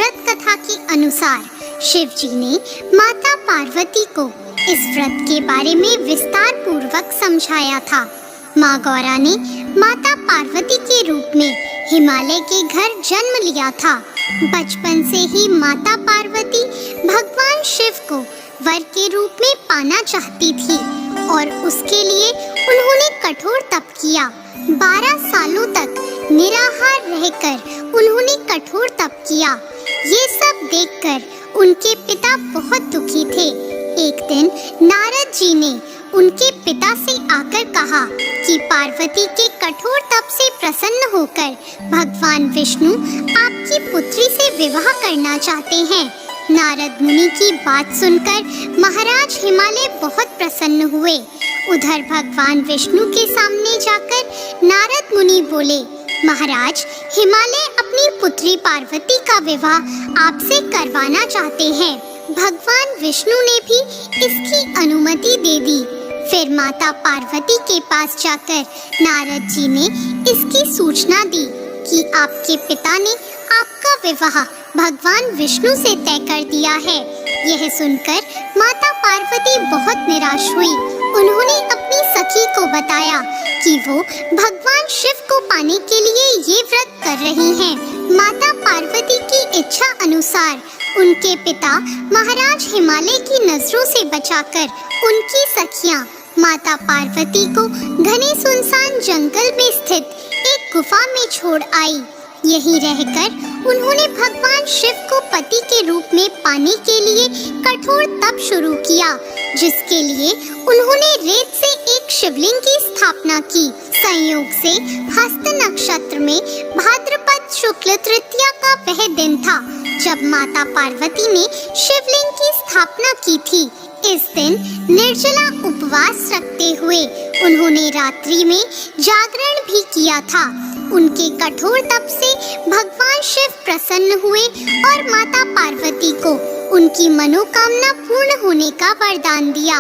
व्रत कथा के अनुसार शिव जी ने माता पार्वती को इस व्रत के बारे में विस्तार पूर्वक समझाया था। माँ गौरा ने माता पार्वती के रूप में हिमालय के घर जन्म लिया था। बचपन से ही माता पार्वती भगवान शिव को वर के रूप में पाना चाहती थी और उसके लिए उन्होंने कठोर तप किया। 12 सालों तक निराहार रहकर उन्होंने कठोर तप किया। ये सब देखकर उनके पिता बहुत दुखी थे। एक दिन नारद जी ने उनके पिता से आकर कहा कि पार्वती के कठोर तप से प्रसन्न होकर भगवान विष्णु आपकी पुत्री से विवाह करना चाहते हैं। नारद मुनि की बात सुनकर महाराज हिमालय बहुत प्रसन्न हुए। उधर भगवान विष्णु के सामने जाकर नारद मुनि बोले, महाराज हिमालय अपनी पुत्री पार्वती का विवाह आपसे करवाना चाहते हैं। भगवान विष्णु ने भी इसकी अनुमति दे दी। फिर माता पार्वती के पास जाकर नारद जी ने इसकी सूचना दी कि आपके पिता ने आपका विवाह भगवान विष्णु से तय कर दिया है। यह सुनकर माता पार्वती बहुत निराश हुई। उन्होंने अपनी सखी को बताया कि वो भगवान शिव को पाने के लिए ये व्रत कर रही हैं। माता पार्वती की इच्छा अनुसार उनके पिता महाराज हिमालय की नजरों से बचाकर उनकी सखियां माता पार्वती को घने सुनसान जंगल में स्थित एक गुफा में छोड़ आई। यहीं रहकर उन्होंने भगवान शिव को पति के रूप में पाने के लिए कठोर तप शुरू किया, जिसके लिए उन्होंने रेत से एक शिवलिंग की स्थापना की। संयोग से हस्त नक्षत्र में भाद्रपद शुक्ल तृतीया का वह दिन था जब माता पार्वती ने शिवलिंग की स्थापना की थी। इस दिन निर्जला उपवास रखते हुए उन्होंने रात्रि में जागरण भी किया था। उनके कठोर तप से भगवान शिव प्रसन्न हुए और माता पार्वती को उनकी मनोकामना पूर्ण होने का वरदान दिया।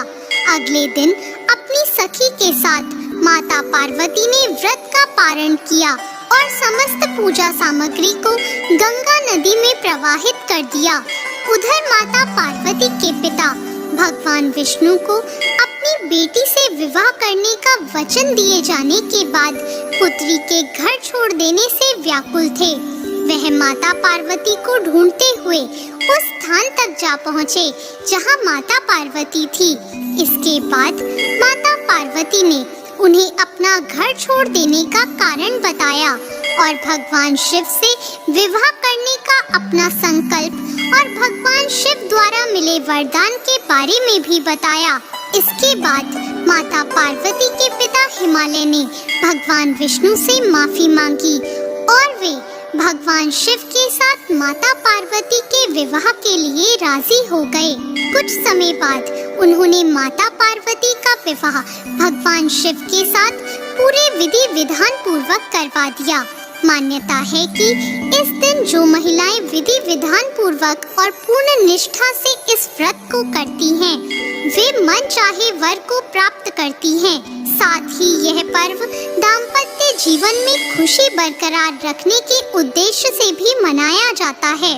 अगले दिन अपनी सखी के साथ माता पार्वती ने व्रत का पारण किया और समस्त पूजा सामग्री को गंगा नदी में प्रवाहित कर दिया। उधर माता पार्वती के पिता भगवान विष्णु को अपनी बेटी से विवाह करने का वचन दिए जाने के बाद पुत्री के घर छोड़ देने से व्याकुल थे। वह माता पार्वती को ढूंढते हुए उस स्थान तक जा पहुँचे जहाँ माता पार्वती थी। इसके बाद माता पार्वती ने उन्हें अपना घर छोड़ देने का कारण बताया और भगवान शिव से विवाह करने का अपना संकल्प और भगवान शिव द्वारा मिले वरदान के बारे में भी बताया। इसके बाद माता पार्वती के पिता हिमालय ने भगवान विष्णु से माफी मांगी और वे भगवान शिव के साथ माता पार्वती के विवाह के लिए राजी हो गए। कुछ समय बाद उन्होंने माता पार्वती का विवाह भगवान शिव के साथ पूरे विधि विधान पूर्वक करवा दिया। मान्यता है कि इस दिन जो महिलाएं विधि विधान पूर्वक और पूर्ण निष्ठा से इस व्रत को करती हैं, वे मन चाहे वर को प्राप्त करती हैं। साथ ही यह पर्व दाम्पत्य जीवन में खुशी बरकरार रखने के उद्देश्य से भी मनाया जाता है।